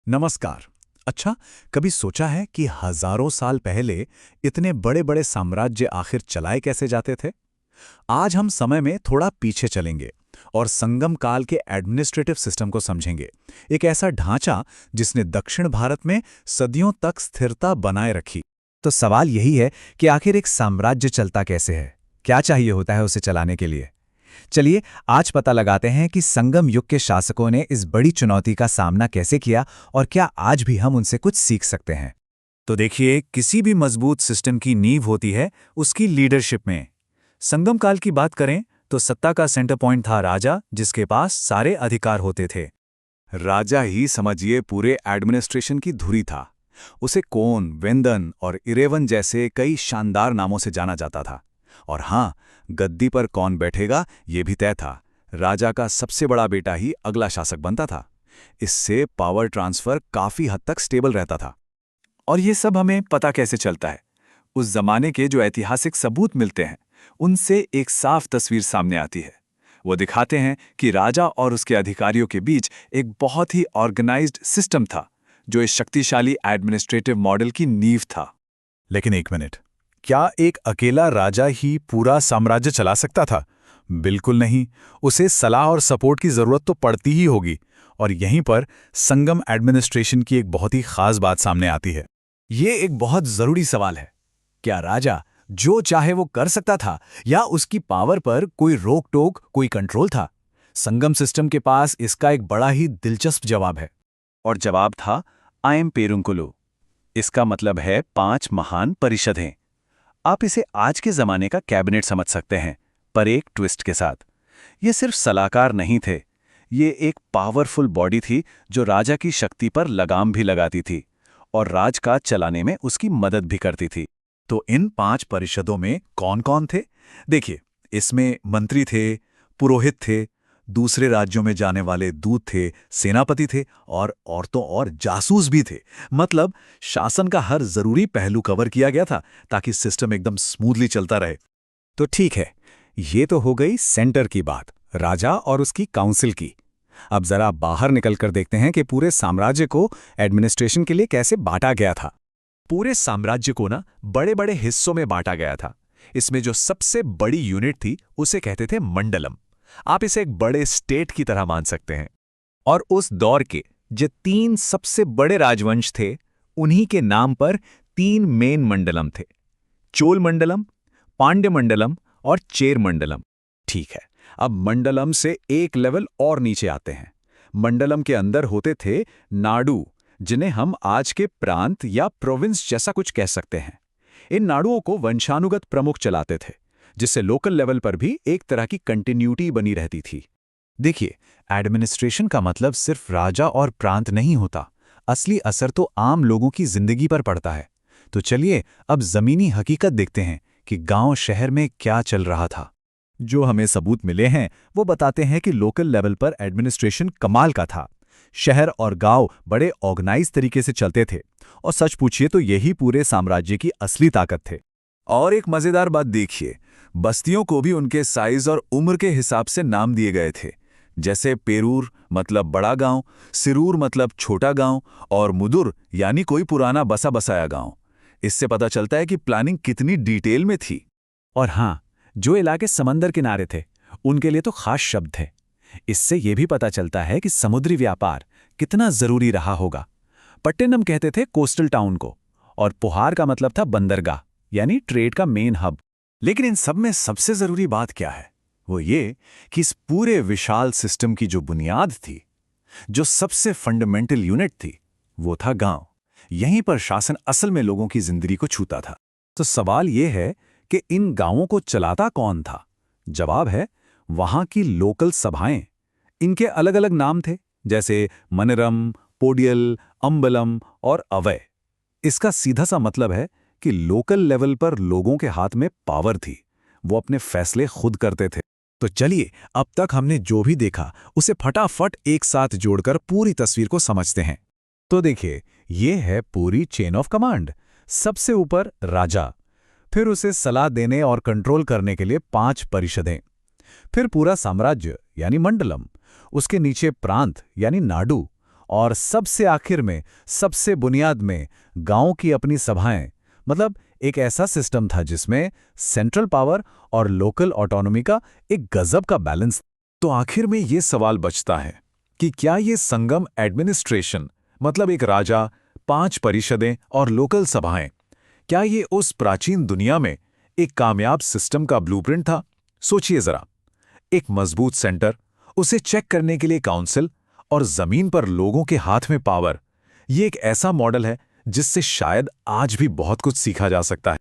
नमस्कार। अच्छा, कभी सोचा है कि हजारों साल पहले इतने बड़े बड़े साम्राज्य आखिर चलाए कैसे जाते थे? आज हम समय में थोड़ा पीछे चलेंगे और संगम काल के एडमिनिस्ट्रेटिव सिस्टम को समझेंगे। एक ऐसा ढांचा जिसने दक्षिण भारत में सदियों तक स्थिरता बनाए रखी। तो सवाल यही है कि आखिर एक साम्राज्य चलता कैसे है? क्या चाहिए होता है उसे चलाने के लिए? चलिए आज पता लगाते हैं कि संगम युग के शासकों ने इस बड़ी चुनौती का सामना कैसे किया और क्या आज भी हम उनसे कुछ सीख सकते हैं। तो देखिए, किसी भी मजबूत सिस्टम की नींव होती है उसकी लीडरशिप में। संगम काल की बात करें तो सत्ता का सेंटर पॉइंट था राजा, जिसके पास सारे अधिकार होते थे। राजा ही समझिए पूरे एडमिनिस्ट्रेशन की धुरी था। उसे कोन, वेंदन और इरेवन जैसे कई शानदार नामों से जाना जाता था। और हाँ, गद्दी पर कौन बैठेगा ये भी तय था। राजा का सबसे बड़ा बेटा ही अगला शासक बनता था। इससे पावर ट्रांसफर काफी हद तक स्टेबल रहता था। और ये सब हमें पता कैसे चलता है? उस जमाने के जो ऐतिहासिक सबूत मिलते हैं उनसे एक साफ तस्वीर सामने आती है। वो दिखाते हैं कि राजा और उसके अधिकारियों के बीच एक बहुत ही ऑर्गेनाइज्ड सिस्टम था, जो इस शक्तिशाली एडमिनिस्ट्रेटिव मॉडल की नींव था। लेकिन एक मिनट, क्या एक अकेला राजा ही पूरा साम्राज्य चला सकता था? बिल्कुल नहीं। उसे सलाह और सपोर्ट की जरूरत तो पड़ती ही होगी। और यहीं पर संगम एडमिनिस्ट्रेशन की एक बहुत ही खास बात सामने आती है। ये एक बहुत जरूरी सवाल है। क्या राजा जो चाहे वो कर सकता था या उसकी पावर पर कोई रोक टोक, कोई कंट्रोल था? संगम सिस्टम के पास इसका एक बड़ा ही दिलचस्प जवाब है। और जवाब था आयम पेरुंकुलु। इसका मतलब है 5 महान परिषदें। आप इसे आज के जमाने का कैबिनेट समझ सकते हैं, पर एक ट्विस्ट के साथ। ये सिर्फ सलाहकार नहीं थे, ये एक पावरफुल बॉडी थी जो राजा की शक्ति पर लगाम भी लगाती थी और राजकाज चलाने में उसकी मदद भी करती थी। तो इन 5 परिषदों में कौन कौन थे? देखिए, इसमें मंत्री थे, पुरोहित थे, दूसरे राज्यों में जाने वाले दूत थे, सेनापति थे और औरतों और जासूस भी थे। मतलब शासन का हर जरूरी पहलू कवर किया गया था ताकि सिस्टम एकदम स्मूथली चलता रहे। तो ठीक है, ये तो हो गई सेंटर की बात, राजा और उसकी काउंसिल की। अब जरा बाहर निकलकर देखते हैं कि पूरे साम्राज्य को एडमिनिस्ट्रेशन के लिए कैसे बांटा गया था। पूरे साम्राज्य को ना बड़े बड़े हिस्सों में बांटा गया था। इसमें जो सबसे बड़ी यूनिट थी उसे कहते थे मंडलम। आप इसे एक बड़े स्टेट की तरह मान सकते हैं। और उस दौर के जो 3 सबसे बड़े राजवंश थे, उन्हीं के नाम पर 3 मेन मंडलम थे: चोल मंडलम, पांड्य मंडलम और चेर मंडलम। ठीक है, अब मंडलम से एक लेवल और नीचे आते हैं। मंडलम के अंदर होते थे नाडु, जिन्हें हम आज के प्रांत या प्रोविंस जैसा कुछ कह सकते हैं। इन नाडुओं को वंशानुगत प्रमुख चलाते थे, जिससे लोकल लेवल पर भी एक तरह की कंटिन्यूटी बनी रहती थी। देखिए, एडमिनिस्ट्रेशन का मतलब सिर्फ राजा और प्रांत नहीं होता। असली असर तो आम लोगों की जिंदगी पर पड़ता है। तो चलिए अब जमीनी हकीकत देखते हैं कि गांव शहर में क्या चल रहा था। जो हमें सबूत मिले हैं वो बताते हैं कि लोकल लेवल पर एडमिनिस्ट्रेशन कमाल का था। शहर और गांव बड़े ऑर्गेनाइज तरीके से चलते थे और सच पूछिए तो यही पूरे साम्राज्य की असली ताकत थे। और एक मजेदार बात देखिए, बस्तियों को भी उनके साइज और उम्र के हिसाब से नाम दिए गए थे। जैसे पेरूर मतलब बड़ा गांव, सिरूर मतलब छोटा गांव और मुदुर यानी कोई पुराना बसा बसाया गांव। इससे पता चलता है कि प्लानिंग कितनी डिटेल में थी। और हाँ, जो इलाके समंदर किनारे थे उनके लिए तो खास शब्द थे। इससे यह भी पता चलता है कि समुद्री व्यापार कितना जरूरी रहा होगा। पट्टिनम कहते थे कोस्टल टाउन को, और पुहार का मतलब था बंदरगाह यानी ट्रेड का मेन हब। लेकिन इन सब में सबसे जरूरी बात क्या है? वो ये कि इस पूरे विशाल सिस्टम की जो बुनियाद थी, जो सबसे फंडामेंटल यूनिट थी, वो था गांव। यहीं पर शासन असल में लोगों की जिंदगी को छूता था। तो सवाल यह है कि इन गांवों को चलाता कौन था? जवाब है वहां की लोकल सभाएं। इनके अलग अलग नाम थे, जैसे मनरम, पोडियल, अम्बलम और अवय। इसका सीधा सा मतलब है कि लोकल लेवल पर लोगों के हाथ में पावर थी, वो अपने फैसले खुद करते थे। तो चलिए अब तक हमने जो भी देखा उसे फटाफट एक साथ जोड़कर पूरी तस्वीर को समझते हैं। तो देखिए, ये है पूरी चेन ऑफ कमांड। सबसे ऊपर राजा, फिर उसे सलाह देने और कंट्रोल करने के लिए 5 परिषदें, फिर पूरा साम्राज्य यानी मंडलम, उसके नीचे प्रांत यानी नाडु, और सबसे आखिर में, सबसे बुनियाद में, गांव की अपनी सभाएं। मतलब एक ऐसा सिस्टम था जिसमें सेंट्रल पावर और लोकल ऑटोनॉमी का एक गजब का बैलेंस। तो आखिर में ये सवाल बचता है कि क्या ये संगम एडमिनिस्ट्रेशन, मतलब एक राजा, 5 परिषदें और लोकल सभाएं, क्या ये उस प्राचीन दुनिया में एक कामयाब सिस्टम का ब्लूप्रिंट था? सोचिए जरा, एक मजबूत सेंटर, उसे चेक करने के लिए काउंसिल और जमीन पर लोगों के हाथ में पावर। ये एक ऐसा मॉडल है जिससे शायद आज भी बहुत कुछ सीखा जा सकता है।